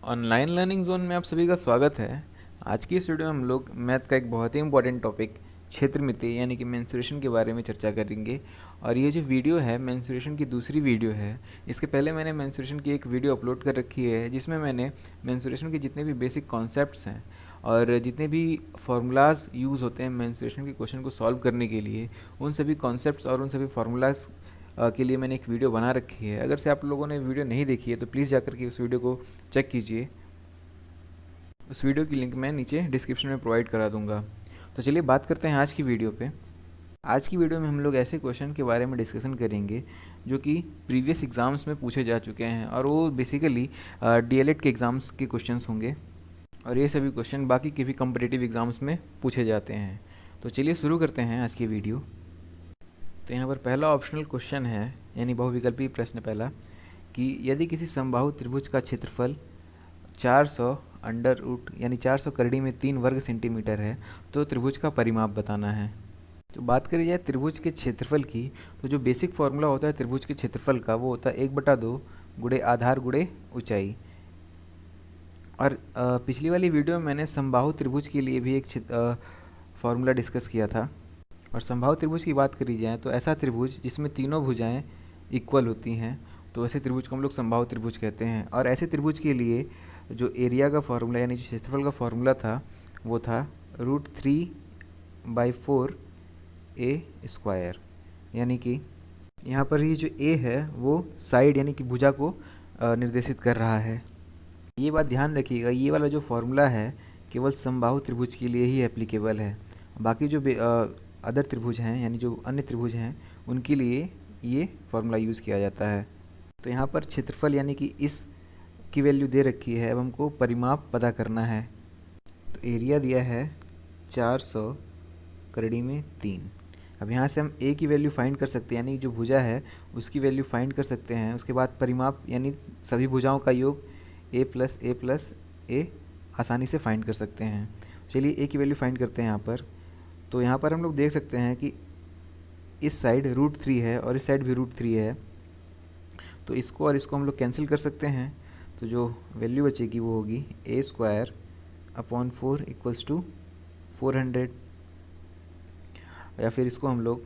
Online learning zone में आप सभी का स्वागत है। आज की इस वीडियो में हम लोग मैथ का एक बहुत ही इंपॉर्टेंट टॉपिक क्षेत्रमिति यानी कि मेंसुरेशन के बारे में चर्चा करेंगे। और ये जो वीडियो है मेंसुरेशन की दूसरी वीडियो है। इसके पहले मैंने मेंसुरेशन की एक वीडियो अपलोड कर रखी है जिसमें मैंने मेंसुरेशन के जितने भी बेसिक कॉन्सेप्ट्स हैं और जितने भी फार्मूलाज यूज़ होते हैं मेंसुरेशन के क्वेश्चन को सॉल्व करने के लिए, उन सभी कॉन्सेप्ट्स और उन सभी फार्मूलाज के लिए मैंने एक वीडियो बना रखी है। अगर से आप लोगों ने वीडियो नहीं देखी है तो प्लीज़ जाकर के उस वीडियो को चेक कीजिए। उस वीडियो की लिंक मैं नीचे डिस्क्रिप्शन में प्रोवाइड करा दूंगा। तो चलिए बात करते हैं आज की वीडियो पे। आज की वीडियो में हम लोग ऐसे क्वेश्चन के बारे में डिस्कशन करेंगे जो कि प्रीवियस एग्ज़ाम्स में पूछे जा चुके हैं और वो बेसिकली डीएलएड के एग्ज़ाम्स के क्वेश्चंस होंगे। और ये सभी क्वेश्चन बाकी के भी कम्पिटिटिव एग्ज़ाम्स में पूछे जाते हैं। तो चलिए शुरू करते हैं आज की वीडियो। तो यहाँ पर पहला ऑप्शनल क्वेश्चन है यानी बहुविकल्पी प्रश्न पहला कि यदि किसी समबाहु त्रिभुज का क्षेत्रफल 400 अंडर रूट यानी 400 करड़ी में 3 वर्ग सेंटीमीटर है तो त्रिभुज का परिमाप बताना है। तो बात करी जाए त्रिभुज के क्षेत्रफल की, तो जो बेसिक फार्मूला होता है त्रिभुज के क्षेत्रफल का वो होता है 1/2 गुणे आधार गुणे ऊंचाई। और पिछली वाली वीडियो में मैंने समबाहु त्रिभुज के लिए भी एक फार्मूला डिस्कस किया था। और समबाहु त्रिभुज की बात करी जाए तो ऐसा त्रिभुज जिसमें तीनों भुजाएं इक्वल होती हैं, तो ऐसे त्रिभुज को हम लोग समबाहु त्रिभुज कहते हैं। और ऐसे त्रिभुज के लिए जो एरिया का फार्मूला यानी जो क्षेत्रफल का फार्मूला था वो था √3/4 ए स्क्वायर। यानी कि यहाँ पर ये जो ए है वो साइड यानी कि भुजा को निर्देशित कर रहा है। ये बात ध्यान रखिएगा, ये वाला जो फार्मूला है केवल समबाहु त्रिभुज के लिए ही एप्लीकेबल है। बाकी जो अदर त्रिभुज हैं यानी जो अन्य त्रिभुज हैं उनके लिए ये फार्मूला यूज़ किया जाता है। तो यहाँ पर क्षेत्रफल यानी कि इस की वैल्यू दे रखी है, अब हमको परिमाप पता करना है। तो एरिया दिया है 400 करड़ी में 3। अब यहाँ से हम ए की वैल्यू फाइंड कर सकते हैं यानी जो भुजा है उसकी वैल्यू फाइंड कर सकते हैं। उसके बाद परिमाप यानी सभी भुजाओं का योग a प्लस ए आसानी से फाइंड कर सकते हैं। चलिए ए की वैल्यू फाइंड करते हैं यहाँ पर। तो यहाँ पर हम लोग देख सकते हैं कि इस साइड √3 है और इस साइड भी √3 है, तो इसको और इसको हम लोग कैंसिल कर सकते हैं। तो जो वैल्यू बचेगी वो होगी a² / 4 = 400। या फिर इसको हम लोग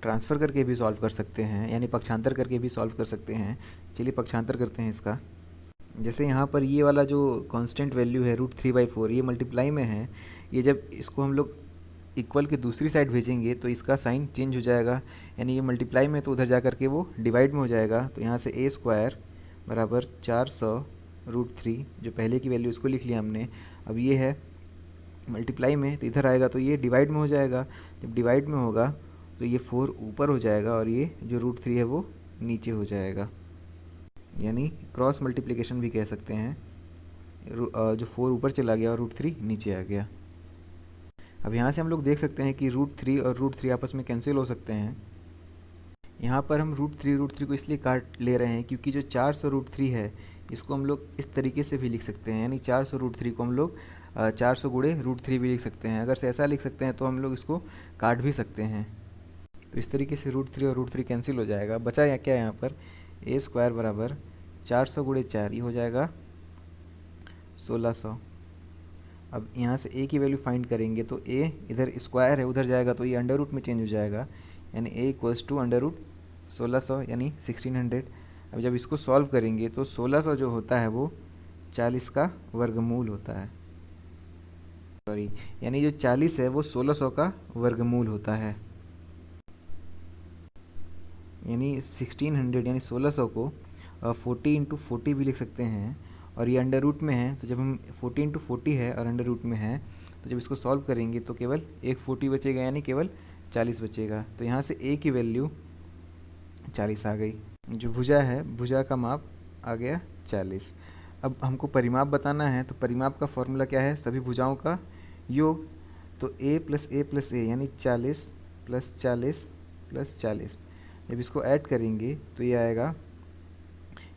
ट्रांसफ़र करके भी सॉल्व कर सकते हैं यानी पक्षांतर करके भी सॉल्व कर सकते हैं। चलिए पक्षांतर करते हैं इसका। जैसे यहाँ पर ये वाला जो कांस्टेंट वैल्यू है √3/4 ये मल्टीप्लाई में है, ये जब इसको हम लोग इक्वल के दूसरी साइड भेजेंगे तो इसका साइन चेंज हो जाएगा यानी ये मल्टीप्लाई में तो उधर जा कर के वो डिवाइड में हो जाएगा। तो यहाँ से a² = 400 √3 जो पहले की वैल्यू उसको लिख लिया हमने। अब ये है मल्टीप्लाई में तो इधर आएगा तो ये डिवाइड में हो जाएगा। जब डिवाइड में होगा तो ये 4 ऊपर हो जाएगा और ये जो √3 है वो नीचे हो जाएगा, यानी क्रॉस मल्टीप्लिकेशन भी कह सकते हैं। जो 4 ऊपर चला गया और √3 नीचे आ गया। अब यहाँ से हम लोग देख सकते हैं कि √3 और √3 आपस में कैंसिल हो सकते हैं। यहाँ पर हम √3 को इसलिए काट ले रहे हैं क्योंकि जो 400 √3 है इसको हम लोग इस तरीके से भी लिख सकते हैं यानी 400 √3 को हम लोग 400 गुणे √3 भी लिख सकते हैं। अगर से ऐसा लिख सकते हैं तो हम लोग इसको काट भी सकते हैं। तो इस तरीके से √3 और √3 कैंसिल हो जाएगा। बचा या क्या यहाँ पर a² = 400 गुणे 4 ये हो जाएगा 1600। अब यहाँ से a की वैल्यू फाइंड करेंगे तो a इधर स्क्वायर है उधर जाएगा तो ये अंडर रूट में चेंज हो जाएगा यानी a = √1600 यानी 1600। अब जब इसको सॉल्व करेंगे तो 1600 जो होता है वो 40 का वर्गमूल होता है। सॉरी, यानी जो 40 है वो 1600 का वर्गमूल होता है। यानी 1600 यानी 1600 को 40 × 40 भी लिख सकते हैं। और ये अंडर रूट में है तो जब हम 40 × 40 है और अंडर रूट में है तो जब इसको सॉल्व करेंगे तो केवल एक 40 बचेगा यानी केवल 40 बचेगा। तो यहाँ से a की वैल्यू 40 आ गई। जो भुजा है भुजा का माप आ गया 40। अब हमको परिमाप बताना है तो परिमाप का फॉर्मूला क्या है, सभी भुजाओं का योग। तो a + a यानी 40 + 40 + 40। जब इसको ऐड करेंगे तो ये आएगा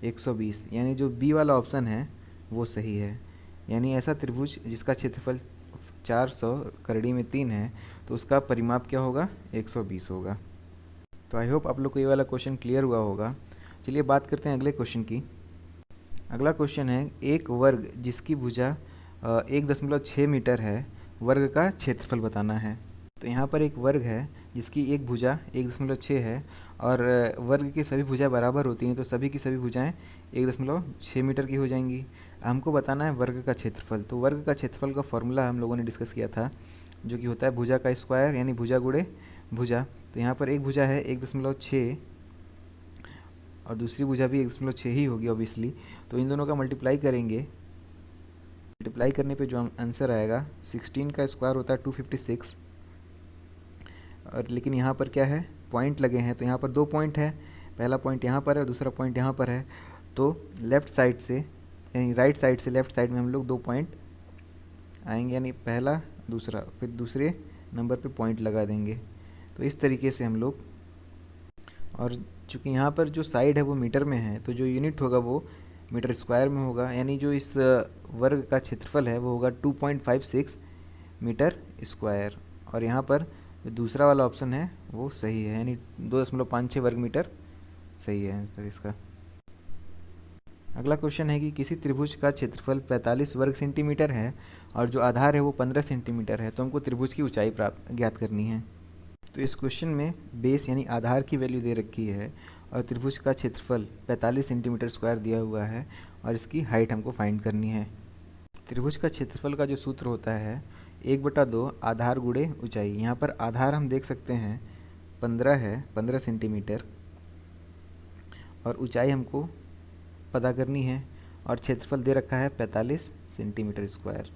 120 यानी जो बी वाला ऑप्शन है वो सही है। यानी ऐसा त्रिभुज जिसका क्षेत्रफल 400 करड़ी में 3 है तो उसका परिमाप क्या होगा 120 होगा। तो आई होप आप लोग को ये वाला क्वेश्चन क्लियर हुआ होगा। चलिए बात करते हैं अगले क्वेश्चन की। अगला क्वेश्चन है, एक वर्ग जिसकी भुजा 1.6 मीटर है, वर्ग का क्षेत्रफल बताना है। तो यहाँ पर एक वर्ग है जिसकी एक भुजा 1.6 है और वर्ग की सभी भुजाएं बराबर होती हैं, तो सभी की सभी भुजाएं 1.6 मीटर की हो जाएंगी। हमको बताना है वर्ग का क्षेत्रफल। तो वर्ग का क्षेत्रफल का फॉर्मूला हम लोगों ने डिस्कस किया था, जो कि होता है भुजा का स्क्वायर यानी भुजा गुणे भुजा। तो यहाँ पर एक भुजा है 1.6 और दूसरी भुजा भी 1.6 ही होगी ऑब्वियसली। तो इन दोनों का मल्टीप्लाई करेंगे, मल्टीप्लाई करने पे जो आंसर आएगा 16 का स्क्वायर होता है 256। और लेकिन यहाँ पर क्या है, पॉइंट लगे हैं, तो यहाँ पर 2 पॉइंट है, पहला पॉइंट यहाँ पर है, दूसरा पॉइंट यहाँ पर है। तो लेफ़्ट साइड से यानी राइट साइड से लेफ़्ट साइड में हम लोग 2 पॉइंट आएंगे, यानी पहला दूसरा, फिर दूसरे नंबर पे पॉइंट लगा देंगे। तो इस तरीके से हम लोग, और चूँकि यहाँ पर जो साइड है वो मीटर में है, तो जो यूनिट होगा वो मीटर स्क्वायर में होगा, यानी जो इस वर्ग का क्षेत्रफल है वो होगा 2.56 मीटर स्क्वायर। और यहाँ पर जो दूसरा वाला ऑप्शन है वो सही है, यानी 2.56 वर्ग मीटर सही है आंसर इसका। अगला क्वेश्चन है कि किसी त्रिभुज का क्षेत्रफल 45 वर्ग सेंटीमीटर है और जो आधार है वो 15 सेंटीमीटर है, तो हमको त्रिभुज की ऊंचाई प्राप्त ज्ञात करनी है। तो इस क्वेश्चन में बेस यानी आधार की वैल्यू दे रखी है और त्रिभुज का क्षेत्रफल 45 सेंटीमीटर स्क्वायर दिया हुआ है और इसकी हाइट हमको फाइंड करनी है। त्रिभुज का क्षेत्रफल का जो सूत्र होता है 1/2 आधार गुणे ऊंचाई। यहाँ पर आधार हम देख सकते हैं 15 है, 15 सेंटीमीटर, और ऊंचाई हमको पता करनी है और क्षेत्रफल दे रखा है 45 सेंटीमीटर स्क्वायर।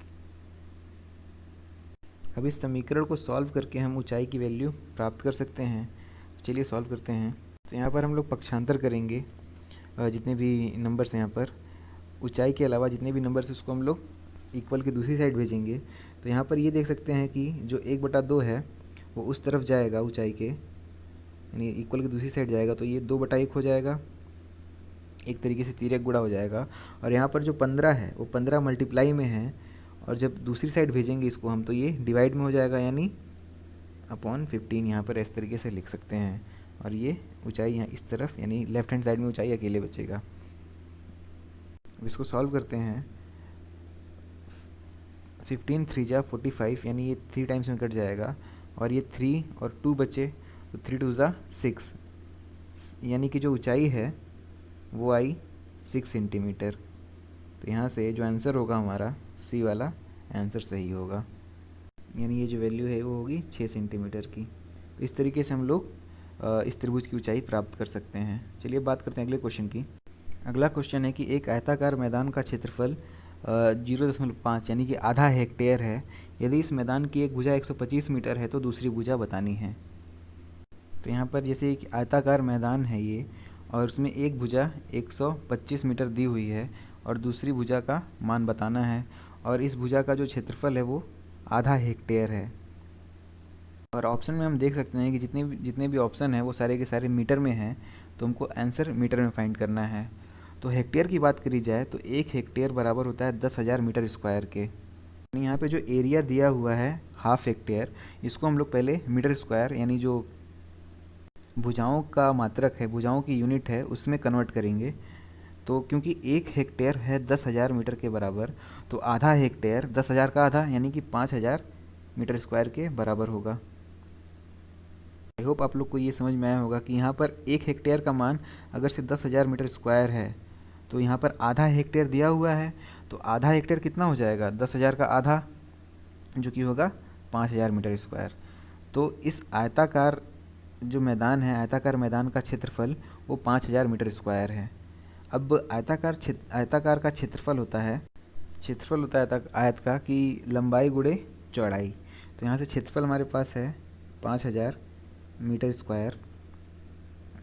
अब इस समीकरण को सॉल्व करके हम ऊंचाई की वैल्यू प्राप्त कर सकते हैं। चलिए सॉल्व करते हैं। तो यहाँ पर हम लोग पक्षांतर करेंगे, जितने भी नंबर्स हैं यहाँ पर ऊंचाई के अलावा जितने भी नंबर्स उसको हम लोग इक्वल की दूसरी साइड भेजेंगे। तो यहाँ पर ये देख सकते हैं कि जो 1/2 है वो उस तरफ जाएगा ऊंचाई के, यानी इक्वल की दूसरी साइड जाएगा, तो ये 2/1 हो जाएगा, एक तरीके से तिर्यक गुणा हो जाएगा। और यहाँ पर जो 15 है वो 15 मल्टीप्लाई में है, और जब दूसरी साइड भेजेंगे इसको हम तो ये डिवाइड में हो जाएगा, यानी अपॉन 15 यहाँ पर इस तरीके से लिख सकते हैं। और ये ऊंचाई यहाँ इस तरफ यानी लेफ्ट हैंड साइड में ऊंचाई अकेले बचेगा। अब इसको सॉल्व करते हैं। 15 3 जा 45, यानी ये 3 टाइम्स में कट जाएगा, और ये 3 और 2 बचे, तो 3 2 जा 6, यानी कि जो ऊंचाई है वो आई 6 सेंटीमीटर। तो यहाँ से जो आंसर होगा हमारा सी वाला आंसर सही होगा, यानी ये जो वैल्यू है वो होगी 6 सेंटीमीटर की। तो इस तरीके से हम लोग इस त्रिभुज की ऊंचाई प्राप्त कर सकते हैं। चलिए बात करते हैं अगले क्वेश्चन की। अगला क्वेश्चन है कि एक आयताकार मैदान का क्षेत्रफल 0.5 यानी कि आधा हेक्टेयर है। यदि इस मैदान की एक भुजा 125 मीटर है तो दूसरी भुजा बतानी है। तो यहाँ पर जैसे एक आयताकार मैदान है ये, और उसमें एक भुजा 125 मीटर दी हुई है और दूसरी भुजा का मान बताना है, और इस भुजा का जो क्षेत्रफल है वो आधा हेक्टेयर है। और ऑप्शन में हम देख सकते हैं कि जितने भी ऑप्शन है वो सारे के सारे मीटर में हैं, तो हमको आंसर मीटर में फाइंड करना है। तो हेक्टेयर की बात करी जाए तो 1 हेक्टेयर बराबर होता है 10,000 मीटर स्क्वायर के। यहाँ पे जो एरिया दिया हुआ है हाफ हेक्टेयर, इसको हम लोग पहले मीटर स्क्वायर यानी जो भुजाओं का मात्रक है, भुजाओं की यूनिट है, उसमें कन्वर्ट करेंगे। तो क्योंकि 1 हेक्टेयर है 10,000 मीटर के बराबर, तो आधा हेक्टेयर 10,000 का आधा यानी कि 5,000 मीटर स्क्वायर के बराबर होगा। आई होप आप लोग को ये समझ में आया होगा कि यहाँ पर 1 हेक्टेयर का मान अगर से 10,000 मीटर स्क्वायर है, तो यहाँ पर आधा हेक्टेयर दिया हुआ है, तो आधा हेक्टेयर कितना हो जाएगा, 10,000 का आधा, जो कि होगा 5,000 मीटर स्क्वायर। तो इस आयताकार जो मैदान है, आयताकार मैदान का क्षेत्रफल वो 5,000 मीटर स्क्वायर है। अब आयताकार का क्षेत्रफल होता है आयत का कि लंबाई गुणे चौड़ाई। तो यहाँ से क्षेत्रफल हमारे पास है 5,000 मीटर स्क्वायर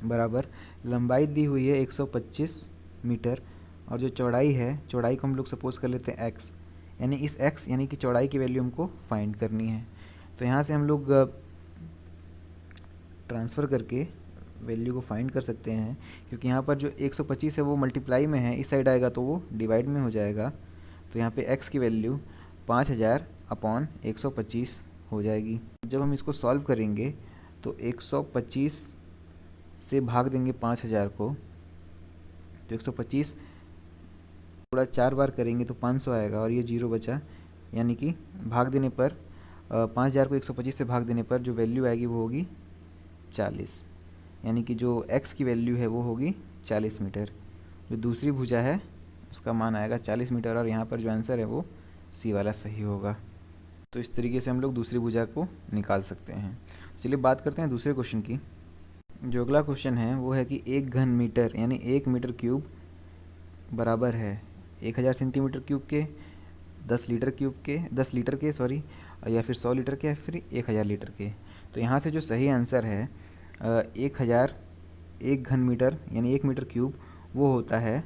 बराबर लंबाई दी हुई है 125 मीटर, और जो चौड़ाई है, चौड़ाई को हम लोग सपोज कर लेते हैं x, यानी इस x यानी कि चौड़ाई की वैल्यू हमको फाइंड करनी है। तो यहाँ से हम लोग ट्रांसफ़र करके वैल्यू को फाइंड कर सकते हैं, क्योंकि यहाँ पर जो 125 है वो मल्टीप्लाई में है, इस साइड आएगा तो वो डिवाइड में हो जाएगा। तो यहाँ पे x की वैल्यू 5,000 अपॉन 125 हो जाएगी। जब हम इसको सॉल्व करेंगे तो 125 से भाग देंगे 5,000 को, तो 125 टुकड़ा 4 बार करेंगे तो 500 आएगा और ये 0 बचा, यानी कि भाग देने पर 5000 को 125 से भाग देने पर जो वैल्यू आएगी वो होगी 40, यानी कि जो x की वैल्यू है वो होगी 40 मीटर। जो दूसरी भुजा है उसका मान आएगा 40 मीटर और यहाँ पर जो आंसर है वो सी वाला सही होगा। तो इस तरीके से हम लोग दूसरी भुजा को निकाल सकते हैं। चलिए बात करते हैं दूसरे क्वेश्चन की। जो अगला क्वेश्चन है वो है कि 1 घन मीटर यानी 1 मीटर क्यूब बराबर है 1000 सेंटीमीटर क्यूब के, 10 लीटर के सॉरी, या फिर 100 लीटर के, या फिर 1000 लीटर के। तो यहाँ से जो सही आंसर है 1000, 1 घन मीटर यानी 1 मीटर क्यूब वो होता है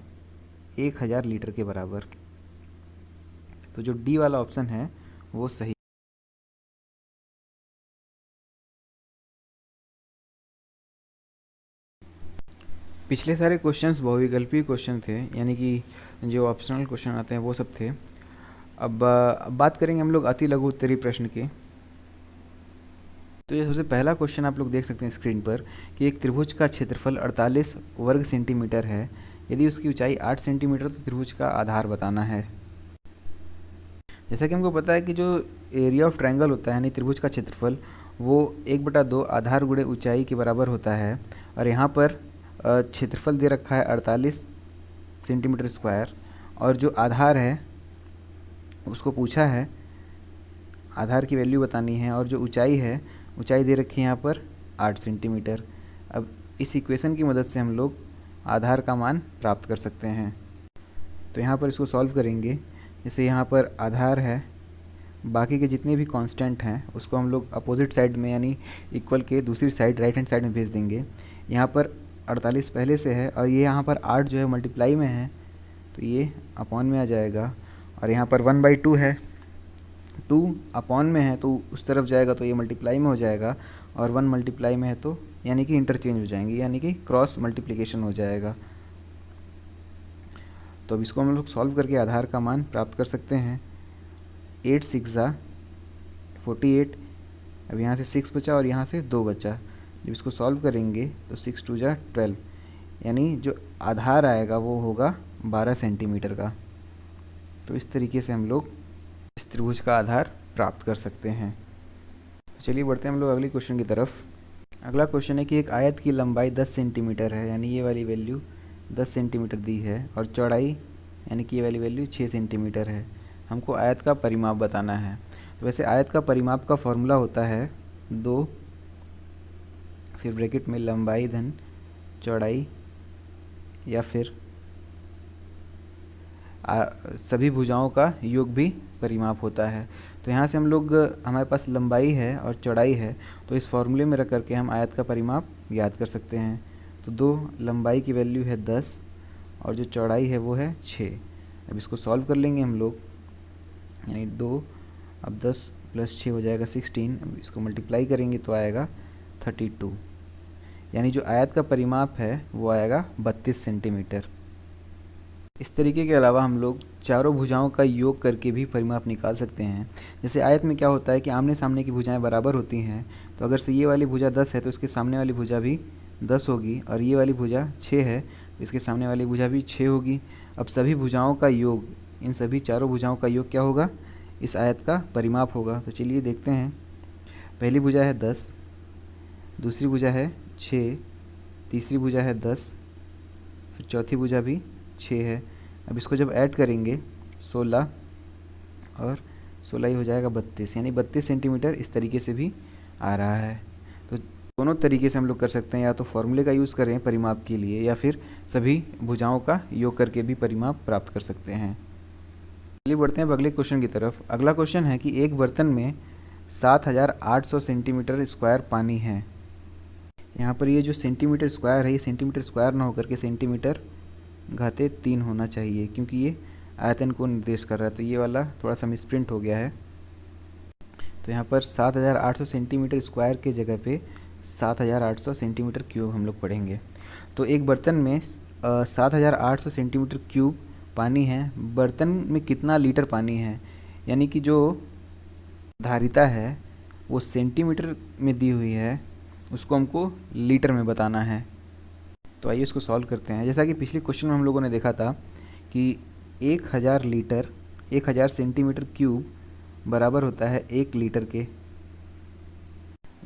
1000 लीटर के बराबर। तो जो डी वाला ऑप्शन है वो सही। पिछले सारे क्वेश्चंस बहुविकल्पीय क्वेश्चन थे, यानी कि जो ऑप्शनल क्वेश्चन आते हैं वो सब थे। अब बात करेंगे हम लोग अति लघु उत्तरीय प्रश्न के। तो ये सबसे पहला क्वेश्चन आप लोग देख सकते हैं स्क्रीन पर कि एक त्रिभुज का क्षेत्रफल 48 वर्ग सेंटीमीटर है। यदि उसकी ऊंचाई 8 सेंटीमीटर तो त्रिभुज का आधार बताना है। जैसा कि हमको पता है कि जो एरिया ऑफ ट्रायंगल होता है यानी त्रिभुज का क्षेत्रफल वो 1/2 आधार गुणे ऊंचाई के बराबर होता है। और यहाँ पर क्षेत्रफल दे रखा है 48 सेंटीमीटर स्क्वायर और जो आधार है उसको पूछा है, आधार की वैल्यू बतानी है और जो ऊंचाई है, ऊंचाई दे रखी है यहाँ पर 8 सेंटीमीटर। अब इस इक्वेशन की मदद से हम लोग आधार का मान प्राप्त कर सकते हैं। तो यहाँ पर इसको सॉल्व करेंगे। जैसे यहाँ पर आधार है, बाकी के जितने भी कांस्टेंट हैं उसको हम लोग अपोजिट साइड में यानी इक्वल के दूसरी साइड राइट हैंड साइड में भेज देंगे। यहाँ पर 48 पहले से है और ये यहाँ पर 8 जो है मल्टीप्लाई में है तो ये अपॉन में आ जाएगा। और यहाँ पर 1/2 है, 2 अपॉन में है तो उस तरफ जाएगा तो ये मल्टीप्लाई में हो जाएगा और 1 मल्टीप्लाई में है तो यानी कि इंटरचेंज हो जाएंगे, यानी कि क्रॉस मल्टीप्लिकेशन हो जाएगा। तो अब इसको हम लोग सॉल्व करके आधार का मान प्राप्त कर सकते हैं। 8 6 48, अब यहाँ से 6 बचा और यहाँ से 2 बचा। जब इसको सॉल्व करेंगे तो 6 2 12, यानी जो आधार आएगा वो होगा 12 सेंटीमीटर का। तो इस तरीके से हम लोग इस त्रिभुज का आधार प्राप्त कर सकते हैं। तो चलिए बढ़ते हैं हम लोग अगले क्वेश्चन की तरफ। अगला क्वेश्चन है कि एक आयत की लंबाई 10 सेंटीमीटर है, यानी ये वाली वैल्यू 10 सेंटीमीटर दी है और चौड़ाई यानी कि ये वाली वैल्यू 6 सेंटीमीटर है। हमको आयत का परिमाप बताना है। तो वैसे आयत का परिमाप का फॉर्मूला होता है 2 फिर ब्रैकेट में लंबाई धन चौड़ाई या फिर सभी भुजाओं का योग भी परिमाप होता है। तो यहाँ से हम लोग, हमारे पास लंबाई है और चौड़ाई है तो इस फॉर्मूले में रख करके हम आयत का परिमाप याद कर सकते हैं। तो 2 लंबाई की वैल्यू है 10 और जो चौड़ाई है वो है 6। अब इसको सॉल्व कर लेंगे हम लोग, यानी 2 अब 10 + 6 हो जाएगा 16। अब इसको मल्टीप्लाई करेंगे तो आएगा 32, यानी जो आयत का परिमाप है वो आएगा 32 सेंटीमीटर। इस तरीके के अलावा हम लोग चारों भुजाओं का योग करके भी परिमाप निकाल सकते हैं। जैसे आयत में क्या होता है कि आमने सामने की भुजाएं बराबर होती हैं, तो अगर से ये वाली भुजा 10 है तो इसके सामने वाली भुजा भी 10 होगी और ये वाली भुजा 6 है तो इसके सामने वाली भुजा भी 6 होगी। अब सभी भुजाओं का योग, इन सभी चारों भुजाओं का योग क्या होगा, इस आयत का परिमाप होगा। तो चलिए देखते हैं। पहली भुजा है 10, दूसरी भुजा है 6, तीसरी भुजा है 10, फिर चौथी भुजा भी 6 है। अब इसको जब ऐड करेंगे 16 और 16 ही हो जाएगा 32, यानी 32 सेंटीमीटर इस तरीके से भी आ रहा है। तो दोनों तरीके से हम लोग कर सकते हैं, या तो फॉर्मूले का यूज़ करें परिमाप के लिए या फिर सभी भुजाओं का योग करके भी परिमाप प्राप्त कर सकते हैं। चलिए बढ़ते हैं अब अगले क्वेश्चन की तरफ। अगला क्वेश्चन है कि एक बर्तन में 7800 सेंटीमीटर स्क्वायर पानी है। यहाँ पर ये जो सेंटीमीटर स्क्वायर है ये सेंटीमीटर स्क्वायर ना होकर के सेंटीमीटर घाते 3 होना चाहिए, क्योंकि ये आयतन को निर्देश कर रहा है। तो ये वाला थोड़ा सा मिसप्रिंट हो गया है। तो यहाँ पर 7800 सेंटीमीटर स्क्वायर के जगह पे 7800 सेंटीमीटर क्यूब हम लोग पढ़ेंगे। तो एक बर्तन में 7800 सेंटीमीटर क्यूब पानी है। बर्तन में कितना लीटर पानी है, यानी कि जो धारिता है वो सेंटीमीटर में दी हुई है, उसको हमको लीटर में बताना है। तो आइए इसको सॉल्व करते हैं। जैसा कि पिछले क्वेश्चन में हम लोगों ने देखा था कि 1000 लीटर 1000 सेंटीमीटर क्यूब बराबर होता है 1 लीटर के।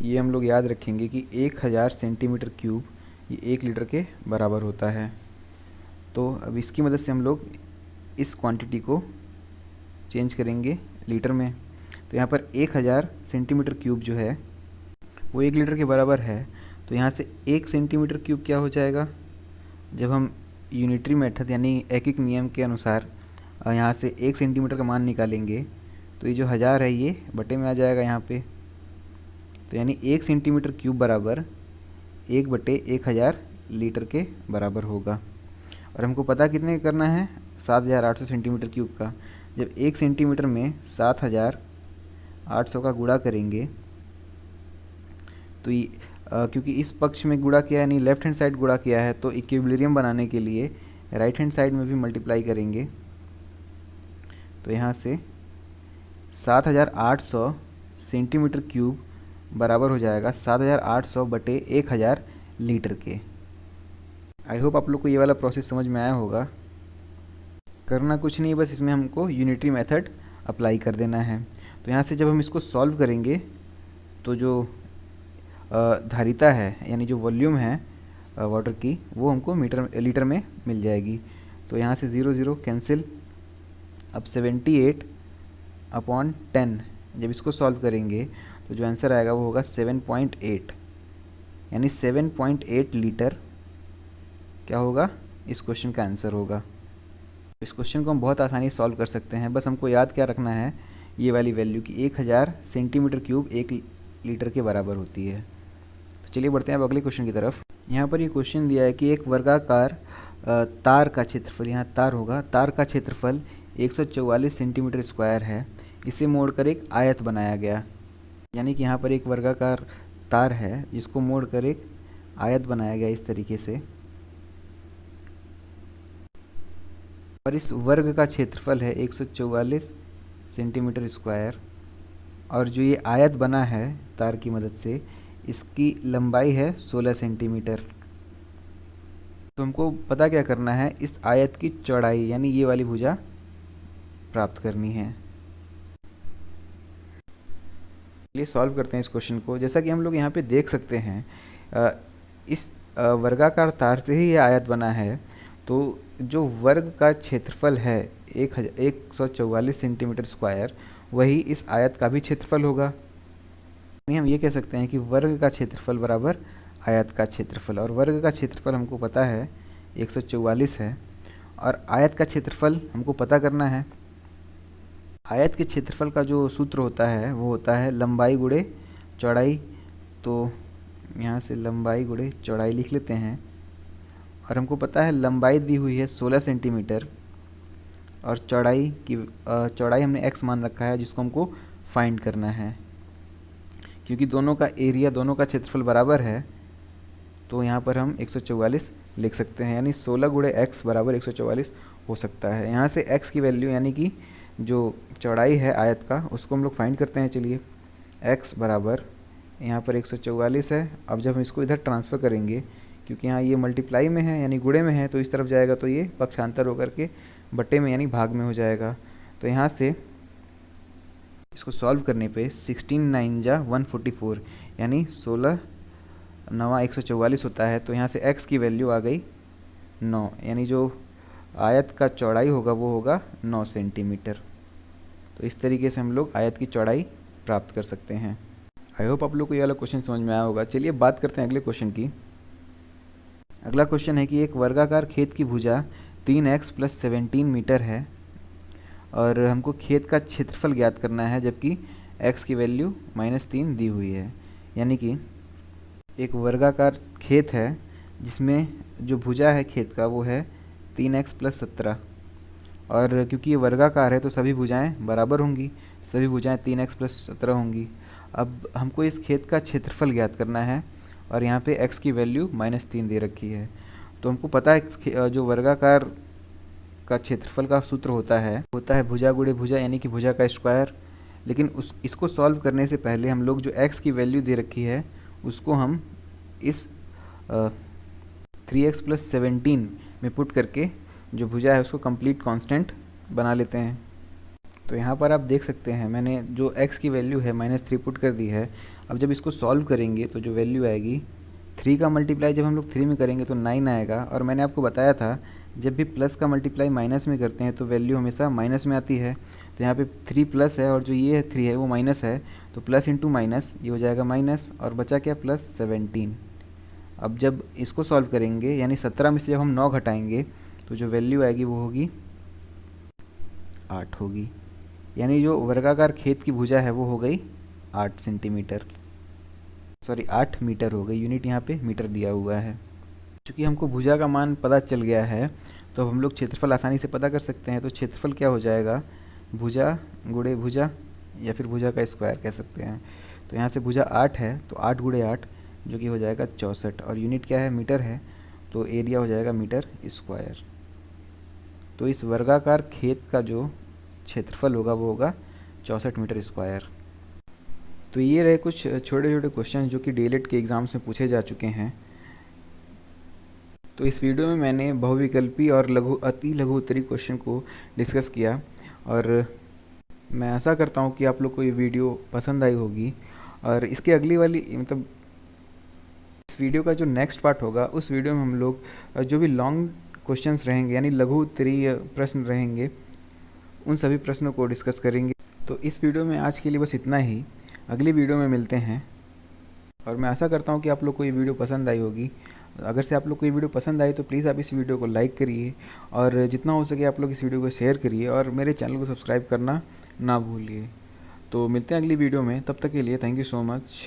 ये हम लोग याद रखेंगे कि 1000 सेंटीमीटर क्यूब ये 1 लीटर के बराबर होता है। तो अब इसकी मदद से हम लोग इस क्वांटिटी को चेंज करेंगे लीटर में। तो यहाँ पर 1000 सेंटीमीटर क्यूब जो है वो 1 लीटर के बराबर है। तो यहाँ से 1 सेंटीमीटर क्यूब क्या हो जाएगा, जब हम यूनिटरी मेथड यानी एकिक नियम के अनुसार यहाँ से 1 सेंटीमीटर का मान निकालेंगे तो ये जो 1000 है ये बटे में आ जाएगा यहाँ पे। तो यानी 1 सेंटीमीटर क्यूब बराबर 1/1000 लीटर के बराबर होगा। और हमको पता कितने करना है, 7800 सेंटीमीटर क्यूब का। जब 1 सेंटीमीटर में 7800 का गुणा करेंगे तो क्योंकि इस पक्ष में गुणा किया है यानी लेफ्ट हैंड साइड गुणा किया है, तो इक्विलिब्रियम बनाने के लिए राइट हैंड साइड में भी मल्टीप्लाई करेंगे। तो यहाँ से 7800 सेंटीमीटर क्यूब बराबर हो जाएगा 7800/1000 लीटर के। आई होप आप लोग को ये वाला प्रोसेस समझ में आया होगा। करना कुछ नहीं, बस इसमें हमको यूनिटरी मेथड अप्लाई कर देना है। तो यहाँ से जब हम इसको सॉल्व करेंगे तो जो धारिता है यानी जो वॉल्यूम है वाटर की वो हमको लीटर में मिल जाएगी। तो यहाँ से 0 0 कैंसिल। अब 78/10 जब इसको सॉल्व करेंगे तो जो आंसर आएगा वो होगा 7.8, यानी 7.8 लीटर क्या होगा, इस क्वेश्चन का आंसर होगा। इस क्वेश्चन को हम बहुत आसानी से सॉल्व कर सकते हैं। बस हमको याद क्या रखना है, ये वाली वैल्यू कि 1000 सेंटीमीटर क्यूब 1 लीटर के बराबर होती है। तो चलिए बढ़ते हैं अब अगले क्वेश्चन की तरफ। यहाँ पर ये क्वेश्चन दिया है कि एक वर्गाकार तार का क्षेत्रफल, यहाँ तार होगा, तार का क्षेत्रफल 144 सेंटीमीटर स्क्वायर है। इसे मोड़कर एक आयत बनाया गया। यानी कि यहाँ पर एक वर्गाकार तार है जिसको मोड़कर एक आयत बनाया गया इस तरीके से, और इस वर्ग का क्षेत्रफल है 144 सेंटीमीटर स्क्वायर। और जो ये आयत बना है तार की मदद से, इसकी लंबाई है 16 सेंटीमीटर। तो हमको पता क्या करना है, इस आयत की चौड़ाई यानी ये वाली भुजा प्राप्त करनी है। चलिए सॉल्व करते हैं इस क्वेश्चन को। जैसा कि हम लोग यहाँ पे देख सकते हैं, इस वर्गाकार तार से ही ये आयत बना है। तो जो वर्ग का क्षेत्रफल है 144 सेंटीमीटर स्क्वायर, वही इस आयत का भी क्षेत्रफल होगा। यानी हम ये कह सकते हैं कि वर्ग का क्षेत्रफल बराबर आयत का क्षेत्रफल। और वर्ग का क्षेत्रफल हमको पता है 144 है, और आयत का क्षेत्रफल हमको पता करना है। आयत के क्षेत्रफल का जो सूत्र होता है वो होता है लंबाई गुणे चौड़ाई। तो यहाँ से लंबाई गुणे चौड़ाई लिख लेते हैं। और हमको पता है लंबाई दी हुई है 16 सेंटीमीटर, और चौड़ाई हमने x मान रखा है जिसको हमको फाइंड करना है। क्योंकि दोनों का एरिया, दोनों का क्षेत्रफल बराबर है, तो यहाँ पर हम 144 लिख सकते हैं। यानी 16 गुणे x बराबर 144 हो सकता है। यहाँ से x की वैल्यू यानी कि जो चौड़ाई है आयत का, उसको हम लोग फाइंड करते हैं। चलिए x बराबर यहाँ पर 144 है। अब जब हम इसको इधर ट्रांसफ़र करेंगे, क्योंकि यहाँ ये मल्टीप्लाई में है यानी गुणे में है, तो इस तरफ जाएगा तो ये पक्षांतर होकर के बट्टे में यानी भाग में हो जाएगा। तो यहाँ से इसको सॉल्व करने पे 16 9 जा 144 यानी 16 9 144 होता है। तो यहाँ से x की वैल्यू आ गई 9, यानी जो आयत का चौड़ाई होगा वो होगा 9 सेंटीमीटर। तो इस तरीके से हम लोग आयत की चौड़ाई प्राप्त कर सकते हैं। आई होप आप लोग को ये वाला क्वेश्चन समझ में आया होगा। चलिए बात करते हैं अगले क्वेश्चन की। अगला क्वेश्चन है कि एक वर्गाकार खेत की भुजा 3x + 17 मीटर है, और हमको खेत का क्षेत्रफल ज्ञात करना है, जबकि x की वैल्यू -3 दी हुई है। यानी कि एक वर्गाकार खेत है जिसमें जो भुजा है खेत का वो है 3x + 17, और क्योंकि ये वर्गाकार है तो सभी भुजाएं बराबर होंगी, सभी भुजाएं 3x + 17 होंगी। अब हमको इस खेत का क्षेत्रफल ज्ञात करना है, और यहाँ पे x की वैल्यू -3 दे रखी है। तो हमको पता है जो वर्गाकार का क्षेत्रफल का सूत्र होता है भुजा गुणे भुजा यानी कि भुजा का स्क्वायर। लेकिन इसको सॉल्व करने से पहले हम लोग जो x की वैल्यू दे रखी है उसको हम इस 3x + 17 में पुट करके जो भुजा है उसको कंप्लीट कांस्टेंट बना लेते हैं। तो यहाँ पर आप देख सकते हैं मैंने जो x की वैल्यू है -3 पुट कर दी है। अब जब इसको सॉल्व करेंगे तो जो वैल्यू आएगी 3 का मल्टीप्लाई जब हम लोग 3 में करेंगे तो 9 आएगा। और मैंने आपको बताया था जब भी प्लस का मल्टीप्लाई माइनस में करते हैं तो वैल्यू हमेशा माइनस में आती है। तो यहाँ पे 3 प्लस है और जो ये 3 है वो माइनस है, तो प्लस इंटू माइनस ये हो जाएगा माइनस, और बचा क्या +17। अब जब इसको सॉल्व करेंगे यानी 17 में से जब हम 9 घटाएंगे तो जो वैल्यू आएगी वो होगी 8 होगी। यानी जो वर्गाकार खेत की भुजा है वो हो गई 8 सेंटीमीटर, सॉरी 8 मीटर हो गई। यूनिट यहाँ पे मीटर दिया हुआ है। चूँकि हमको भुजा का मान पता चल गया है तो अब हम लोग क्षेत्रफल आसानी से पता कर सकते हैं। तो क्षेत्रफल क्या हो जाएगा, भुजा गुणे भुजा या फिर भुजा का स्क्वायर कह सकते हैं। तो यहाँ से भुजा 8 है तो 8 गुणे 8 जो कि हो जाएगा 64, और यूनिट क्या है मीटर है, तो एरिया हो जाएगा मीटर स्क्वायर। तो इस वर्गाकार खेत का जो क्षेत्रफल होगा वो होगा 64 मीटर स्क्वायर। तो ये रहे कुछ छोटे छोटे क्वेश्चन जो कि डीएलएड के एग्ज़ाम्स में पूछे जा चुके हैं। तो इस वीडियो में मैंने बहुविकल्पी और अति लघु उत्तरी क्वेश्चन को डिस्कस किया, और मैं आशा करता हूँ कि आप लोग को ये वीडियो पसंद आई होगी। और इसके अगली वाली मतलब इस वीडियो का जो नेक्स्ट पार्ट होगा उस वीडियो में हम लोग जो भी लॉन्ग क्वेश्चंस रहेंगे यानी लघु उत्तरीय प्रश्न रहेंगे उन सभी प्रश्नों को डिस्कस करेंगे। तो इस वीडियो में आज के लिए बस इतना ही, अगली वीडियो में मिलते हैं। और मैं आशा करता हूँ कि आप लोग को ये वीडियो पसंद आई होगी। अगर से आप लोग को ये वीडियो पसंद आई तो प्लीज़ आप इस वीडियो को लाइक करिए, और जितना हो सके आप लोग इस वीडियो को शेयर करिए, और मेरे चैनल को सब्सक्राइब करना ना भूलिए। तो मिलते हैं अगली वीडियो में, तब तक के लिए थैंक यू सो मच।